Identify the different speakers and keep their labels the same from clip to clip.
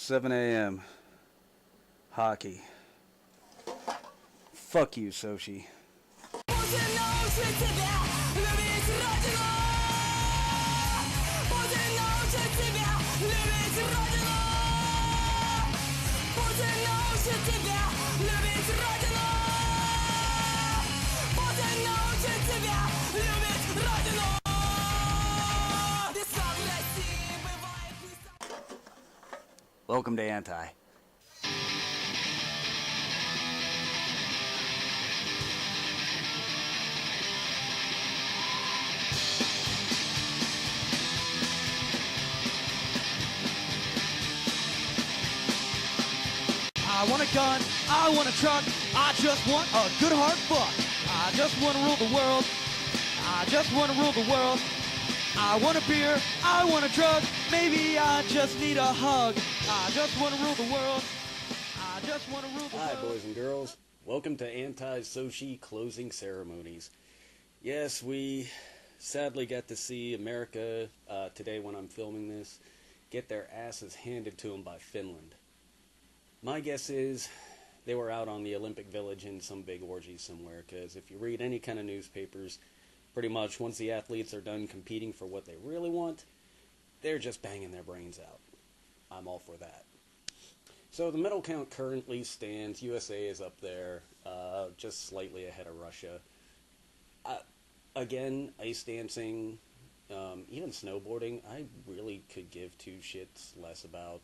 Speaker 1: 7 a.m. Hockey. Fuck you, Sochi. Welcome to Anti.
Speaker 2: I want a gun, I want a truck, I just want a good hard fuck. I just want to rule the world, I just want to rule the world. I want a beer, I want a drug, maybe I just need a hug. I just want to rule the world, I just want to rule the world.
Speaker 1: Hi boys and girls, welcome to Anti-Sochi Closing Ceremonies. Yes, we sadly got to see America today when I'm filming this get their asses handed to them by Finland. My guess is they were out on the Olympic Village in some big orgy somewhere, because if you read any kind of newspapers, pretty much once the athletes are done competing for what they really want, they're just banging their brains out. I'm all for that. So the medal count currently stands, USA is up there, just slightly ahead of Russia. Again, ice dancing, even snowboarding, I really could give two shits less about.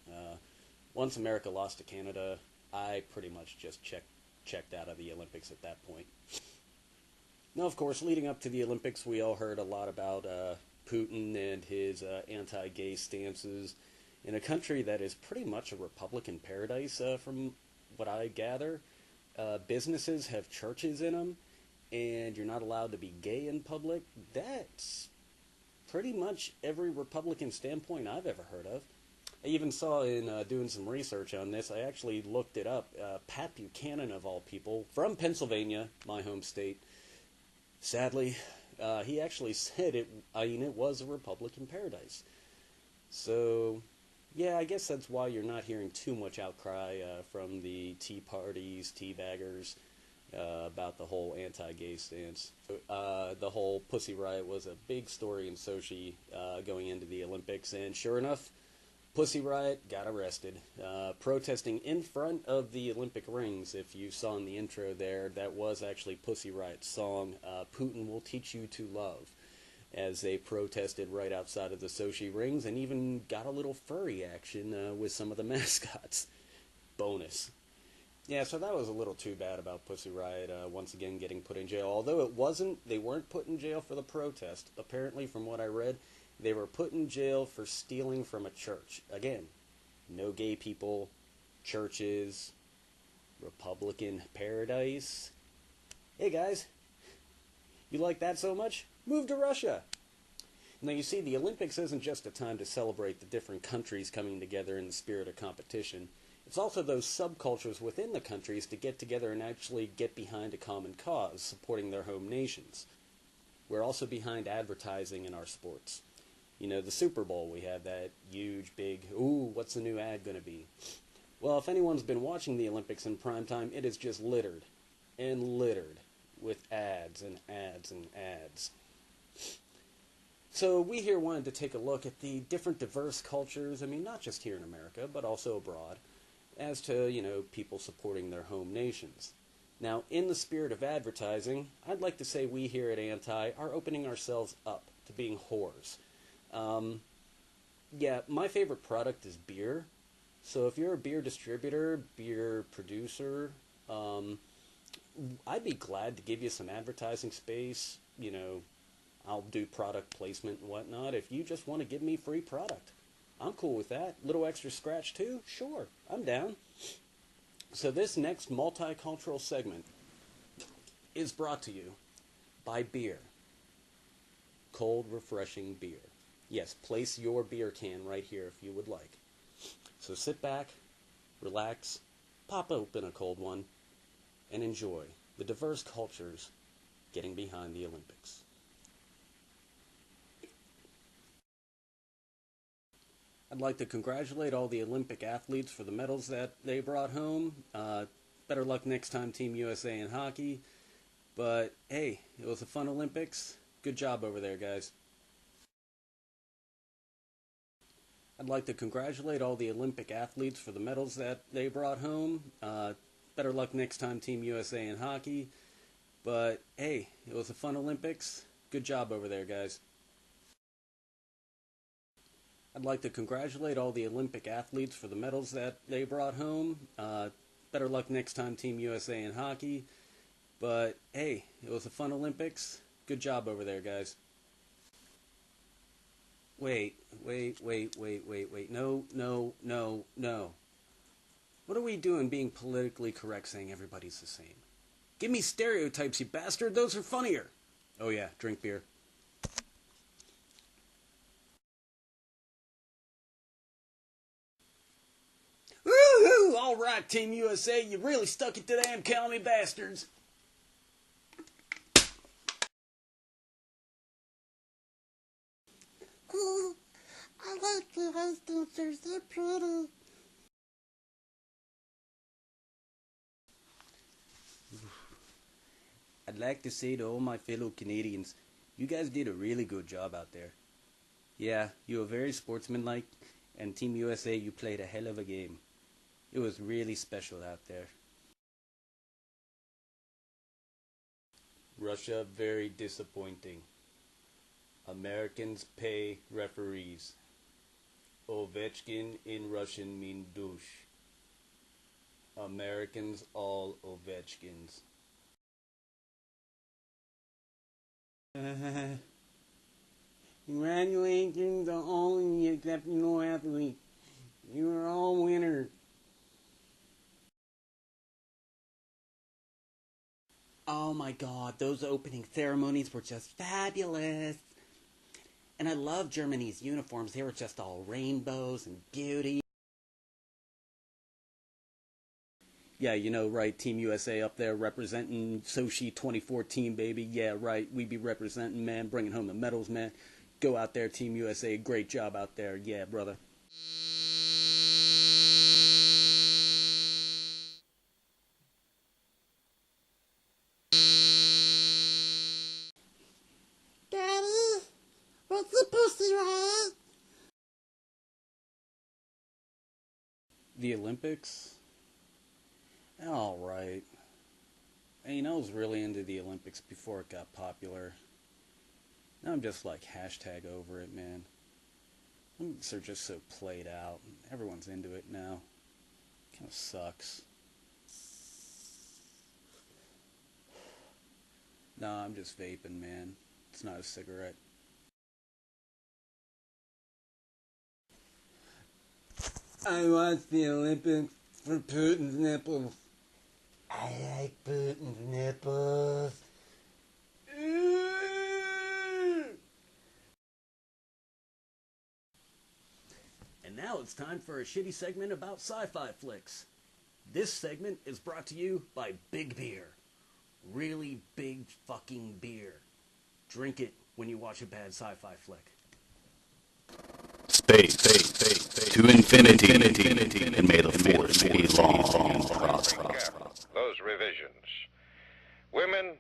Speaker 1: Once America lost to Canada, I pretty much just checked out of the Olympics at that point. Now, of course, leading up to the Olympics, we all heard a lot about Putin and his anti-gay stances in a country that is pretty much a Republican paradise, from what I gather. Businesses have churches in them, and you're not allowed to be gay in public. That's pretty much every Republican standpoint I've ever heard of. I even saw in doing some research on this, I actually looked it up, Pat Buchanan, of all people, from Pennsylvania, my home state. Sadly, he actually said it was a Republican paradise. So, yeah, I guess that's why you're not hearing too much outcry from the Tea Parties, Teabaggers, about the whole anti-gay stance. The whole Pussy Riot was a big story in Sochi going into the Olympics, and sure enough, Pussy Riot got arrested, protesting in front of the Olympic rings. If you saw in the intro there, that was actually Pussy Riot's song, Putin Will Teach You to Love, as they protested right outside of the Sochi rings, and even got a little furry action with some of the mascots. Bonus. Yeah, so that was a little too bad about Pussy Riot once again getting put in jail. Although they weren't put in jail for the protest. Apparently, from what I read, they were put in jail for stealing from a church. Again, no gay people, churches, Republican paradise. Hey guys, you like that so much? Move to Russia. Now you see, the Olympics isn't just a time to celebrate the different countries coming together in the spirit of competition. It's also those subcultures within the countries to get together and actually get behind a common cause, supporting their home nations. We're also behind advertising in our sports. You know, the Super Bowl, we have that huge, big, ooh, what's the new ad going to be? Well, if anyone's been watching the Olympics in prime time, it is just littered and littered with ads and ads and ads. So we here wanted to take a look at the different diverse cultures, I mean, not just here in America, but also abroad, as to, you know, people supporting their home nations. Now, in the spirit of advertising, I'd like to say we here at Anti are opening ourselves up to being whores. Yeah, my favorite product is beer. So if you're a beer distributor, beer producer, I'd be glad to give you some advertising space. You know, I'll do product placement and whatnot. If you just want to give me free product, I'm cool with that. Little extra scratch too? Sure, I'm down. So this next multicultural segment is brought to you by beer. Cold, refreshing beer. Yes, place your beer can right here if you would like. So sit back, relax, pop open a cold one, and enjoy the diverse cultures getting behind the Olympics. I'd like to congratulate all the Olympic athletes for the medals that they brought home. Better luck next time, Team USA in hockey. But hey, it was a fun Olympics. Good job over there, guys. I'd like to congratulate all the Olympic athletes for the medals that they brought home. Better luck next time, Team USA in hockey. But hey, it was a fun Olympics. Good job over there, guys. I'd like to congratulate all the Olympic athletes for the medals that they brought home. Better luck next time, Team USA in hockey. But hey, it was a fun Olympics. Good job over there, guys. Wait. No. What are we doing being politically correct saying everybody's the same? Give me stereotypes, you bastard. Those are funnier. Oh yeah, drink beer. Woohoo! All right, Team USA, you really stuck it to them commie bastards.
Speaker 3: Ooh, I like the ice dancers. They're pretty.
Speaker 1: I'd like to say to all my fellow Canadians, you guys did a really good job out there. Yeah, you were very sportsmanlike, and Team USA, you played a hell of a game. It was really special out there. Russia, very disappointing. Americans pay referees. Ovechkin in Russian mean douche. Americans all Ovechkins. Congratulations to all of you exceptional athletes. You are all winners. Oh my god, those opening ceremonies were just fabulous. And I love Germany's uniforms. They were just all rainbows and beauty. Yeah, you know, right, Team USA up there representing Sochi 2014, baby. Yeah, right, we be representing, man, bringing home the medals, man. Go out there, Team USA. Great job out there. Yeah, brother.
Speaker 3: Daddy, what's the pussy right?
Speaker 1: The Olympics? All right. I mean, I was really into the Olympics before it got popular. Now I'm just like hashtag over it, man. Olympics are just so played out. Everyone's into it now. Kind of sucks. Nah, I'm just vaping, man. It's not a cigarette. I watched the Olympics for Putin's nipples. I like Putin's nipples. And now it's time for a shitty segment about sci-fi flicks. This segment is brought to you by Big Beer. Really big fucking beer. Drink it when you watch a bad sci-fi flick.
Speaker 4: Space, to infinity, and may the force be long and prosperous.
Speaker 5: Those revisions. Women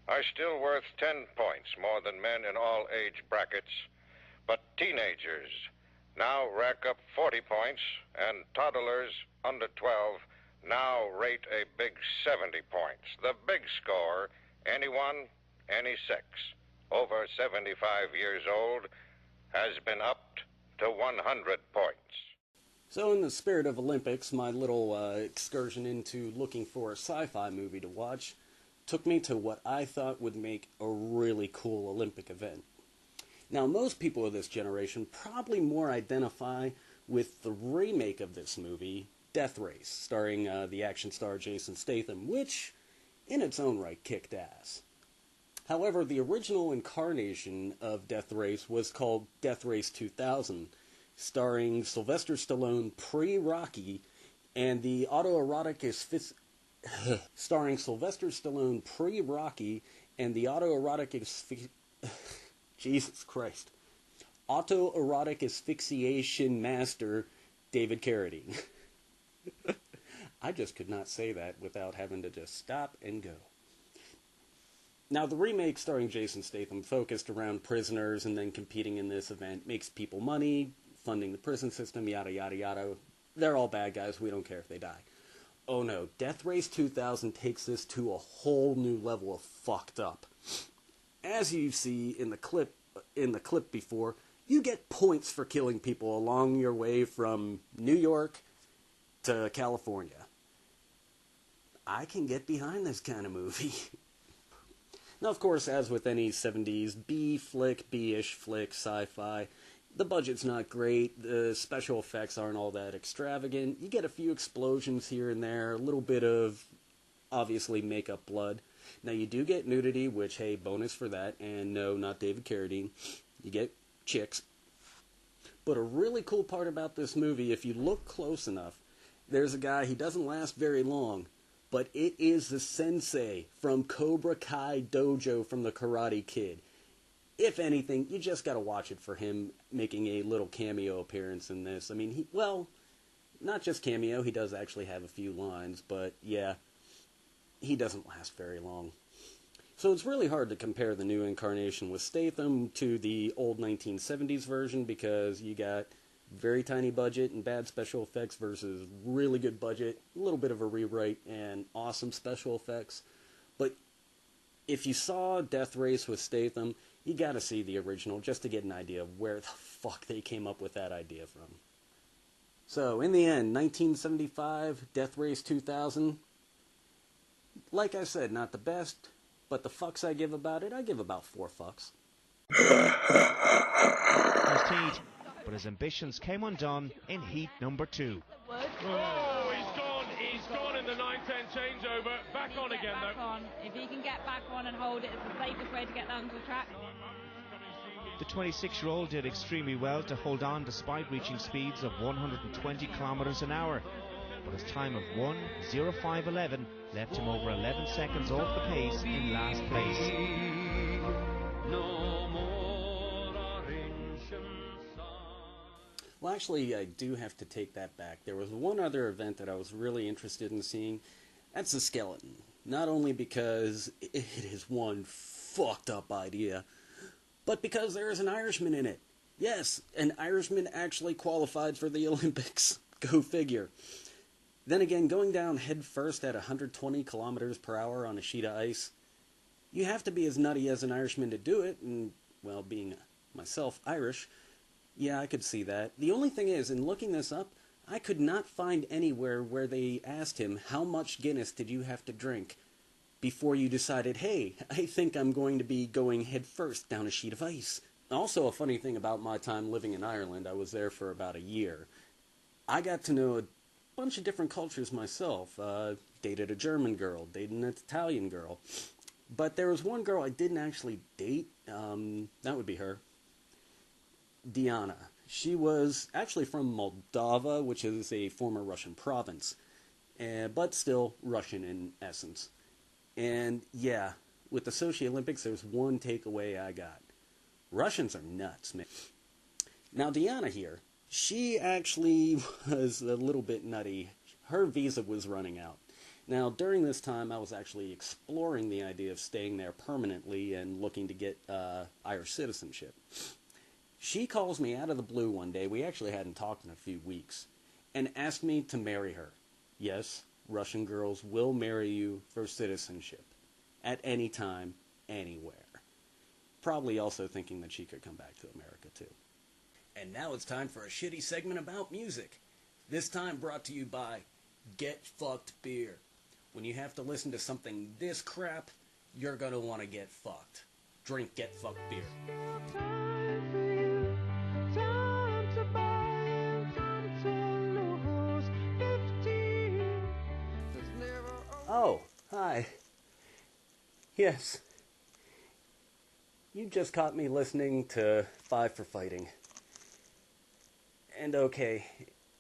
Speaker 5: are still worth 10 points more than men in all age brackets, but teenagers now rack up 40 points, and toddlers under 12 now rate a big 70 points. The big score, anyone, any sex, over 75 years old, has been upped to 100 points.
Speaker 1: So in the spirit of Olympics, my little excursion into looking for a sci-fi movie to watch took me to what I thought would make a really cool Olympic event. Now, most people of this generation probably more identify with the remake of this movie, Death Race, starring the action star Jason Statham, which, in its own right, kicked ass. However, the original incarnation of Death Race was called Death Race 2000, starring Sylvester Stallone pre-Rocky, and the autoerotic starring Sylvester Stallone pre-Rocky, and the autoerotic Jesus Christ. autoerotic asphyxiation master David Carradine. I just could not say that without having to just stop and go. Now, the remake starring Jason Statham focused around prisoners and then competing in this event makes people money, funding the prison system, yada, yada, yada. They're all bad guys. We don't care if they die. Oh no, Death Race 2000 takes this to a whole new level of fucked up. As you see in the clip before, you get points for killing people along your way from New York to California. I can get behind this kind of movie. Now, of course, as with any 70s B-ish flick, sci-fi, the budget's not great, the special effects aren't all that extravagant, you get a few explosions here and there, a little bit of, obviously, make-up blood. Now, you do get nudity, which, hey, bonus for that, and no, not David Carradine. You get chicks. But a really cool part about this movie, if you look close enough, there's a guy, he doesn't last very long, but it is the sensei from Cobra Kai Dojo from the Karate Kid. If anything, you just gotta watch it for him making a little cameo appearance in this. I mean, not just cameo, he does actually have a few lines, but yeah, he doesn't last very long. So it's really hard to compare the new incarnation with Statham to the old 1970s version because you got very tiny budget and bad special effects versus really good budget, a little bit of a rewrite and awesome special effects. But if you saw Death Race with Statham, you gotta see the original just to get an idea of where the fuck they came up with that idea from. So, in the end, 1975, Death Race 2000, like I said, not the best, but the fucks I give about it, I give about 4 fucks.
Speaker 2: But his ambitions came undone in heat number 2.
Speaker 6: Oh, he's gone in the 9-10 changeover. Back on again, though.
Speaker 7: On. If he can get back on and hold it, it's the safest way to get down to the track.
Speaker 2: The 26-year-old did extremely well to hold on despite reaching speeds of 120 kilometers an hour. But his time of 1:05:11 left him over 11 seconds off the pace in last place.
Speaker 1: Well, actually, I do have to take that back. There was one other event that I was really interested in seeing. That's the skeleton. Not only because it is one fucked up idea, but because there is an Irishman in it. Yes, an Irishman actually qualified for the Olympics. Go figure. Then again, going down head first at 120 kilometers per hour on a sheet of ice, you have to be as nutty as an Irishman to do it, and, well, being myself Irish, yeah, I could see that. The only thing is, in looking this up, I could not find anywhere where they asked him, how much Guinness did you have to drink before you decided, hey, I think I'm going to be going head first down a sheet of ice. Also, a funny thing about my time living in Ireland, I was there for about a year. I got to know a bunch of different cultures myself. Dated a German girl, dated an Italian girl. But there was one girl I didn't actually date. That would be her. Diana. She was actually from Moldova, which is a former Russian province, but still Russian in essence. And yeah, with the Sochi Olympics, there's one takeaway I got. Russians are nuts, man. Now, Diana here, she actually was a little bit nutty. Her visa was running out. Now, during this time, I was actually exploring the idea of staying there permanently and looking to get Irish citizenship. She calls me out of the blue one day, we actually hadn't talked in a few weeks, and asked me to marry her. Yes, Russian girls will marry you for citizenship. At any time, anywhere. Probably also thinking that she could come back to America, too. And now it's time for a shitty segment about music. This time brought to you by Get Fucked Beer. When you have to listen to something this crap, you're gonna want to get fucked. Drink Get Fucked Beer. Oh, hi. Yes. You just caught me listening to Five for Fighting. And okay,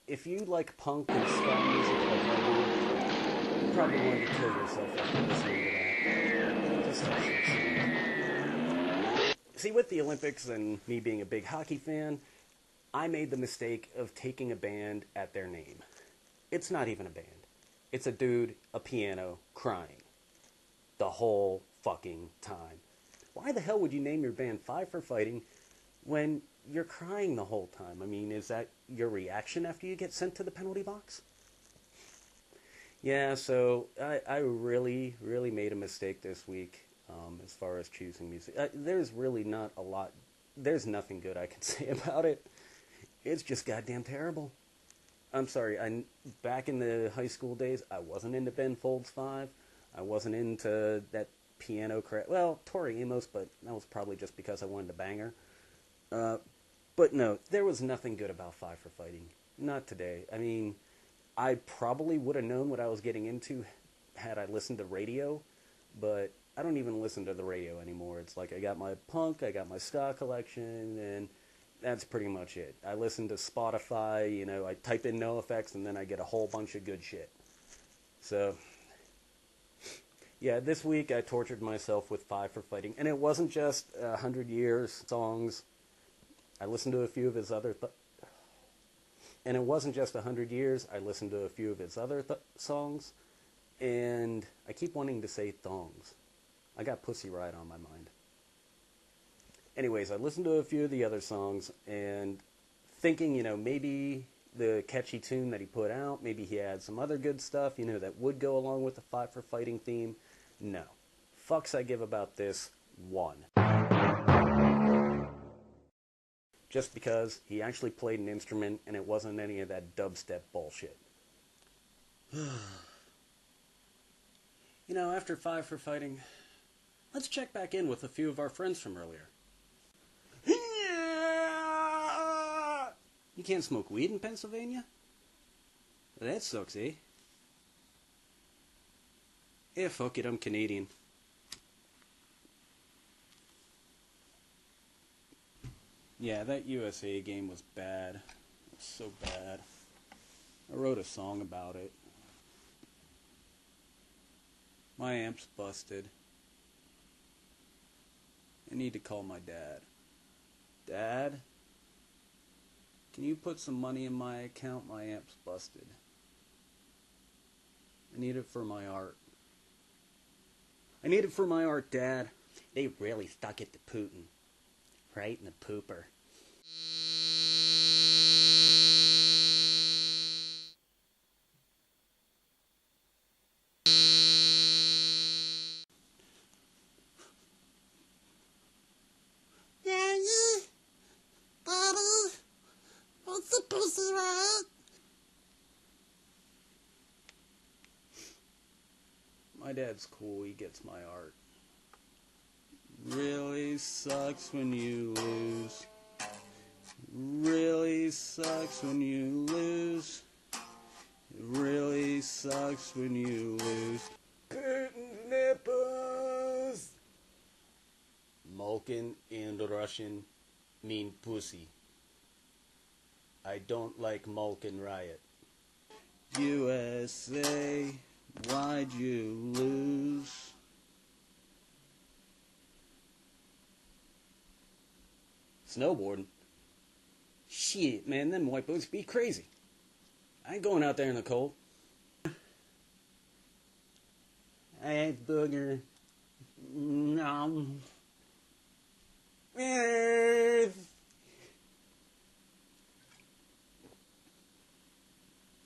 Speaker 1: if you like punk and ska music like I do, you probably want to kill yourself after listening to that. Just have some. See, with the Olympics and me being a big hockey fan, I made the mistake of taking a band at their name. It's not even a band. It's a dude, a piano, crying. The whole fucking time. Why the hell would you name your band Five for Fighting when you're crying the whole time? I mean, is that your reaction after you get sent to the penalty box? Yeah, so I really, really made a mistake this week as far as choosing music. There's really not a lot, there's nothing good I can say about it. It's just goddamn terrible. I'm sorry, back in the high school days, I wasn't into Ben Folds 5. I wasn't into that piano crap. Well, Tori Amos, but that was probably just because I wanted to bang her. But no, there was nothing good about Five for Fighting. Not today. I mean, I probably would have known what I was getting into had I listened to radio, but I don't even listen to the radio anymore. It's like I got my punk, I got my ska collection, and that's pretty much it. I listen to Spotify, you know, I type in NoFX, and then I get a whole bunch of good shit. So, yeah, this week I tortured myself with Five for Fighting, and it wasn't just 100 Years songs. I listened to a few of his other and it wasn't just 100 Years. I listened to a few of his other songs, and I keep wanting to say thongs. I got Pussy Riot on my mind. Anyways, I listened to a few of the other songs, and thinking, you know, maybe the catchy tune that he put out, maybe he had some other good stuff, you know, that would go along with the Five for Fighting theme. No. Fucks I give about this, 1. Just because he actually played an instrument and it wasn't any of that dubstep bullshit. You know, after Five for Fighting, let's check back in with a few of our friends from earlier. You can't smoke weed in Pennsylvania? That sucks, eh? Yeah, fuck it, I'm Canadian. Yeah, that USA game was bad. It was so bad. I wrote a song about it. My amp's busted. I need to call my dad. Dad? Can you put some money in my account? My amp's busted. I need it for my art. I need it for my art, Dad. They really stuck it to Putin. Right in the pooper.
Speaker 3: Daddy? Daddy? What's the Pussy Riot?
Speaker 1: My dad's cool, he gets my art. Really sucks when you lose. Really sucks when you lose. It really sucks when you lose. Putin's nipples! Malkin in Russian mean pussy. I don't like Malkin Riot. USA, why'd you lose? Snowboarding? Shit, man, them white boots be crazy. I ain't going out there in the cold. I ain't booger. No.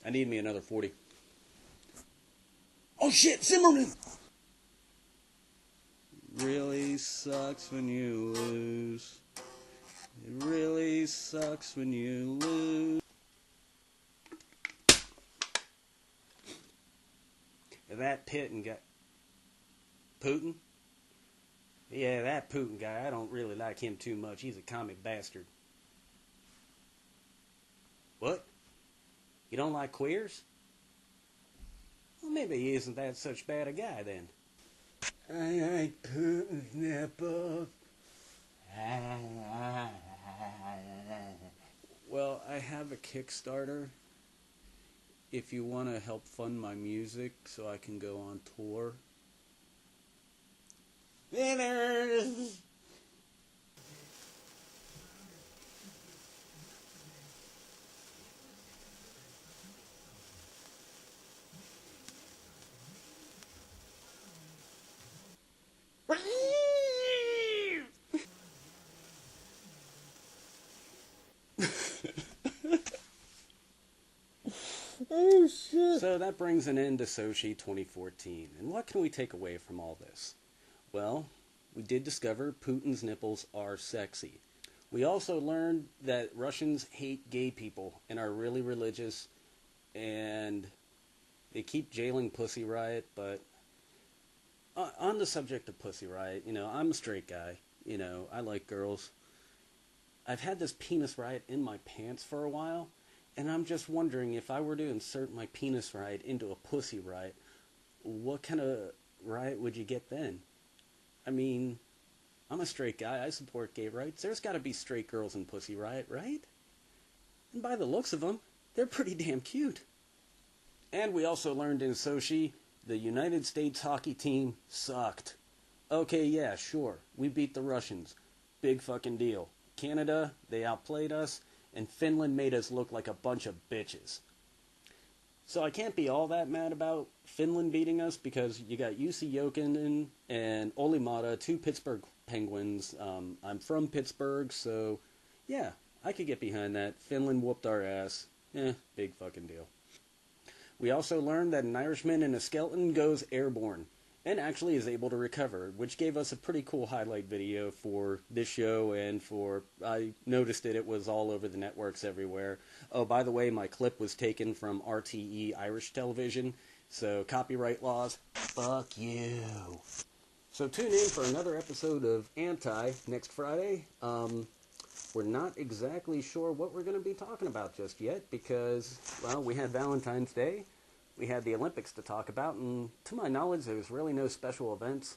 Speaker 1: I need me another 40. Oh shit, Zimmerman! Really sucks when you lose. It really sucks when you lose. That Putin guy. Putin? Yeah, that Putin guy, I don't really like him too much. He's a comic bastard. What? You don't like queers? Well, maybe he isn't that such bad a guy then. I like Putin's nipples. Well, I have a Kickstarter if you want to help fund my music so I can go on tour. So that brings an end to Sochi 2014. And what can we take away from all this? Well, we did discover Putin's nipples are sexy. We also learned that Russians hate gay people and are really religious, and they keep jailing Pussy Riot. But on the subject of Pussy Riot, I'm a straight guy. I like girls. I've had this penis riot in my pants for a while, and I'm just wondering if I were to insert my penis riot into a pussy riot, what kind of riot would you get then? I mean, I'm a straight guy. I support gay rights. There's got to be straight girls in Pussy Riot, right? And by the looks of them, they're pretty damn cute. And we also learned in Sochi, the United States hockey team sucked. Okay, yeah, sure. We beat the Russians. Big fucking deal. Canada, they outplayed us, and Finland made us look like a bunch of bitches. So I can't be all that mad about Finland beating us because you got Jussi Jokinen and Olli Mata, two Pittsburgh Penguins. I'm from Pittsburgh, so yeah, I could get behind that. Finland whooped our ass. Big fucking deal. We also learned that an Irishman in a skeleton goes airborne and actually is able to recover, which gave us a pretty cool highlight video for this show and I noticed it was all over the networks everywhere. Oh, by the way, my clip was taken from RTE Irish television, so copyright laws, fuck you. So tune in for another episode of Anti next Friday. We're not exactly sure what we're going to be talking about just yet because, well, we had Valentine's Day. We had the Olympics to talk about, and to my knowledge, there's really no special events.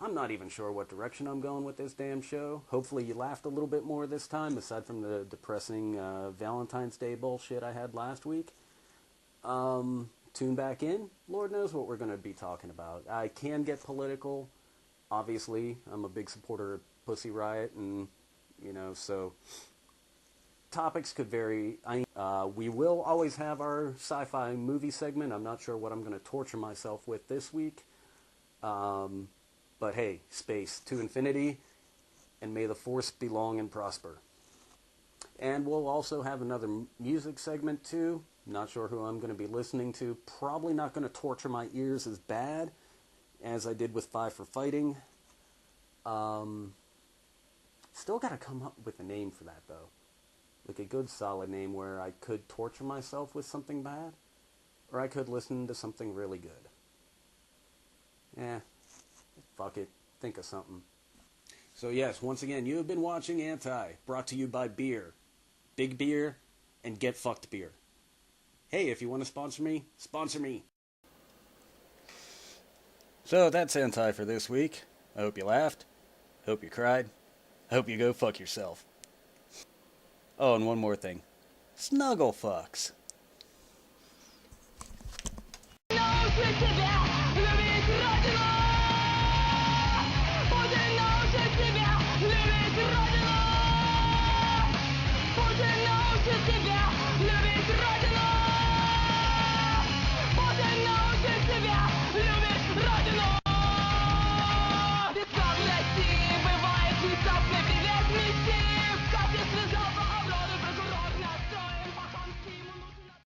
Speaker 1: I'm not even sure what direction I'm going with this damn show. Hopefully you laughed a little bit more this time, aside from the depressing Valentine's Day bullshit I had last week. Tune back in. Lord knows what we're going to be talking about. I can get political. Obviously, I'm a big supporter of Pussy Riot, and, so topics could vary. We will always have our sci-fi movie segment. I'm not sure what I'm going to torture myself with this week. But hey, space to infinity, and may the force be long and prosper. And we'll also have another music segment too. Not sure who I'm going to be listening to. Probably not going to torture my ears as bad as I did with Five for Fighting. Still got to come up with a name for that though. Like a good solid name where I could torture myself with something bad, or I could listen to something really good. Fuck it. Think of something. So yes, once again, you have been watching Anti, brought to you by beer. Big beer and get fucked beer. Hey, if you want to sponsor me, sponsor me. So that's Anti for this week. I hope you laughed. Hope you cried. I hope you go fuck yourself. Oh, and one more thing. SNUGGLEFUCKS.